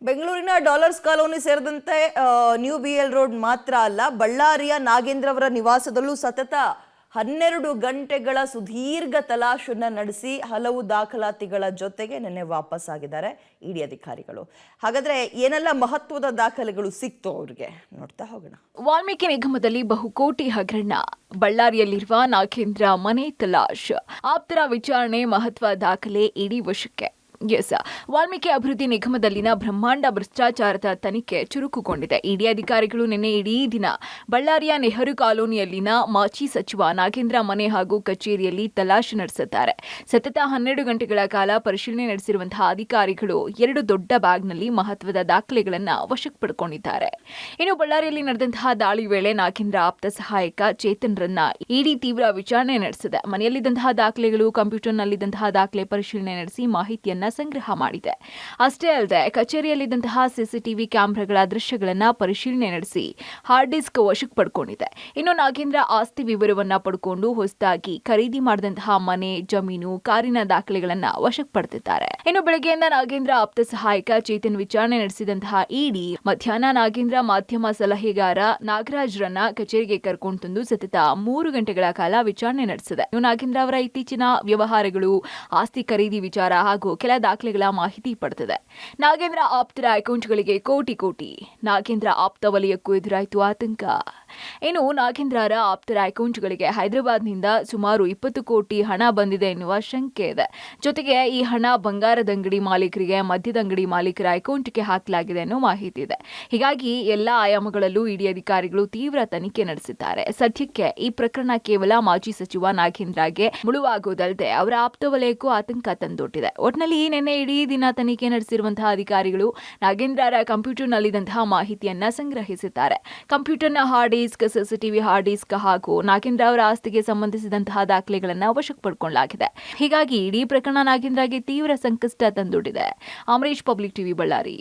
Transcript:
ಬೆಂಗಳೂರಿನ dollars colony ಸೇರಿದಂತೆ new BL road ಮಾತ್ರ ಅಲ್ಲ, ಬಳ್ಳಾರಿಯ ನಾಗೇಂದ್ರ ಅವರ ನಿವಾಸದಲ್ಲೂ ಸತತ 12 ಗಂಟೆಗಳ ಸುದೀರ್ಘ ತಲಾಶನ್ನ ನಡೆಸಿ ಹಲವು ದಾಖಲಾತಿಗಳ ಜೊತೆಗೆ ನಿನ್ನೆ ವಾಪಸ್ ಆಗಿದ್ದಾರೆ ಇಡಿ ಅಧಿಕಾರಿಗಳು. ಹಾಗಾದ್ರೆ ಏನೆಲ್ಲ ಮಹತ್ವದ ದಾಖಲೆಗಳು ಸಿಕ್ತು ಅವರಿಗೆ ನೋಡ್ತಾ ಹೋಗೋಣ. ವಾಲ್ಮೀಕಿ ನಿಗಮದಲ್ಲಿ ಬಹುಕೋಟಿ ಹಗರಣ, ಬಳ್ಳಾರಿಯಲ್ಲಿರುವ ನಾಗೇಂದ್ರ ಮನೆ ತಲಾಶ್, ಆಪ್ತರ ವಿಚಾರಣೆ, ಮಹತ್ವ ದಾಖಲೆ ಇಡಿ ವಶಕ್ಕೆ. ವಾಲ್ಮೀಕಿ ಅಭಿವೃದ್ಧಿ ನಿಗಮದಲ್ಲಿನ ಬ್ರಹ್ಮಾಂಡ ಭ್ರಷ್ಟಾಚಾರದ ತನಿಖೆ ಚುರುಕುಗೊಂಡಿದೆ. ಇಡಿ ಅಧಿಕಾರಿಗಳು ನಿನ್ನೆ ಇಡೀ ದಿನ ಬಳ್ಳಾರಿಯ ನೆಹರು ಕಾಲೋನಿಯಲ್ಲಿನ ಮಾಜಿ ಸಚಿವ ನಾಗೇಂದ್ರ ಮನೆ ಹಾಗೂ ಕಚೇರಿಯಲ್ಲಿ ತಲಾಶಿ ನಡೆಸಿದ್ದಾರೆ. ಸತತ 12 ಗಂಟೆಗಳ ಕಾಲ ಪರಿಶೀಲನೆ ನಡೆಸಿರುವಂತಹ ಅಧಿಕಾರಿಗಳು 2 ದೊಡ್ಡ ಬ್ಯಾಗ್ನಲ್ಲಿ ಮಹತ್ವದ ದಾಖಲೆಗಳನ್ನು ವಶಕ್ಕೆ ಪಡೆದುಕೊಂಡಿದ್ದಾರೆ. ಇನ್ನು ಬಳ್ಳಾರಿಯಲ್ಲಿ ನಡೆದಂತಹ ದಾಳಿ ವೇಳೆ ನಾಗೇಂದ್ರ ಆಪ್ತ ಸಹಾಯಕ ಚೇತನ್ರನ್ನ ಇಡಿ ತೀವ್ರ ವಿಚಾರಣೆ ನಡೆಸಿದೆ. ಮನೆಯಲ್ಲಿದ್ದಂತಹ ದಾಖಲೆಗಳು, ಕಂಪ್ಯೂಟರ್ನಲ್ಲಿದ್ದಂತಹ ದಾಖಲೆ ಪರಿಶೀಲನೆ ನಡೆಸಿ ಮಾಹಿತಿಯನ್ನ ಸಂಗ್ರಹ ಮಾಡಿದೆ. ಅಷ್ಟೇ ಅಲ್ಲದೆ ಕಚೇರಿಯಲ್ಲಿದ್ದಂತಹ ಸಿಸಿಟಿವಿ ಕ್ಯಾಮೆರಾಗಳ ದೃಶ್ಯಗಳನ್ನು ಪರಿಶೀಲನೆ ನಡೆಸಿ ಹಾರ್ಡ್ ಡಿಸ್ಕ್ ವಶಕ್ಕೆ ಪಡ್ಕೊಂಡಿದೆ. ಇನ್ನು ನಾಗೇಂದ್ರ ಆಸ್ತಿ ವಿವರವನ್ನ ಪಡ್ಕೊಂಡು ಹೊಸದಾಗಿ ಖರೀದಿ ಮಾಡಿದಂತಹ ಮನೆ, ಜಮೀನು, ಕಾರಿನ ದಾಖಲೆಗಳನ್ನು ವಶಕ್ಕೆ ಪಡೆದಿದ್ದಾರೆ. ಇನ್ನು ಬೆಳಗ್ಗೆಯಿಂದ ನಾಗೇಂದ್ರ ಆಪ್ತ ಸಹಾಯಕ ಚೇತನ್ ವಿಚಾರಣೆ ನಡೆಸಿದಂತಹ ಇಡಿ ಮಧ್ಯಾಹ್ನ ನಾಗೇಂದ್ರ ಮಾಧ್ಯಮ ಸಲಹೆಗಾರ ನಾಗರಾಜ್ರನ್ನ ಕಚೇರಿಗೆ ಕರ್ಕೊಂಡು ತಂದು ಸತತ 3 ಗಂಟೆಗಳ ಕಾಲ ವಿಚಾರಣೆ ನಡೆಸಿದೆ. ಇನ್ನು ನಾಗೇಂದ್ರ ಅವರ ಇತ್ತೀಚಿನ ವ್ಯವಹಾರಗಳು, ಆಸ್ತಿ ಖರೀದಿ ವಿಚಾರ ಹಾಗೂ ಕೆಲ ದಾಖಲೆಗಳ ಮಾಹಿತಿ ಪಡೆದಿದೆ. ನಾಗೇಂದ್ರ ಆಪ್ತರ ಅಕೌಂಟ್ಗಳಿಗೆ ಕೋಟಿ. ನಾಗೇಂದ್ರ ಆಪ್ತ ವಲಯಕ್ಕೂ ಎದುರಾಯಿತು ಆತಂಕ. ಇನ್ನು ನಾಗೇಂದ್ರರ ಆಪ್ತರ ಅಕೌಂಟ್ಗಳಿಗೆ ಹೈದರಾಬಾದ್ನಿಂದ ಸುಮಾರು 20 ಕೋಟಿ ಹಣ ಬಂದಿದೆ ಎನ್ನುವ ಶಂಕೆ ಇದೆ. ಜೊತೆಗೆ ಈ ಹಣ ಬಂಗಾರದ ಅಂಗಡಿ ಮಾಲೀಕರಿಗೆ, ಮದ್ಯದ ಅಂಗಡಿ ಮಾಲೀಕರ ಅಕೌಂಟ್ಗೆ ಹಾಕಲಾಗಿದೆ ಅನ್ನೋ ಮಾಹಿತಿ ಇದೆ. ಹೀಗಾಗಿ ಎಲ್ಲ ಆಯಾಮಗಳಲ್ಲೂ ಇಡಿ ಅಧಿಕಾರಿಗಳು ತೀವ್ರ ತನಿಖೆ ನಡೆಸಿದ್ದಾರೆ. ಸದ್ಯಕ್ಕೆ ಈ ಪ್ರಕರಣ ಕೇವಲ ಮಾಜಿ ಸಚಿವ ನಾಗೇಂದ್ರಗೆ ಮುಳುವಾಗುವುದಲ್ಲದೆ ಅವರ ಆಪ್ತ ವಲಯಕ್ಕೂ ಆತಂಕ ತಂದೊಡ್ಡಿದೆ. ಒಟ್ನಲ್ಲಿ ನಿನ್ನೆ ಇಡೀ ದಿನ ತನಿಖೆ ನಡೆಸಿರುವಂತಹ ಅಧಿಕಾರಿಗಳು ನಾಗೇಂದ್ರರ ಕಂಪ್ಯೂಟರ್ನಲ್ಲಿದ್ದಂತಹ ಮಾಹಿತಿಯನ್ನ ಸಂಗ್ರಹಿಸಿದ್ದಾರೆ. ಕಂಪ್ಯೂಟರ್ನ hard disk, CCTV hard disk ಹಾಗೂ ನಾಗೇಂದ್ರ ಅವರ ಆಸ್ತಿಗೆ ಸಂಬಂಧಿಸಿದಂತಹ ದಾಖಲೆಗಳನ್ನು ವಶಕ್ಕೆ ಪಡ್ಕೊಳ್ಳಲಾಗಿದೆ. ಹೀಗಾಗಿ ಇಡೀ ಪ್ರಕರಣ ನಾಗೇಂದ್ರಗೆ ತೀವ್ರ ಸಂಕಷ್ಟ ತಂದೊಡ್ಡಿದೆ. Amaresh, public TV, Ballari.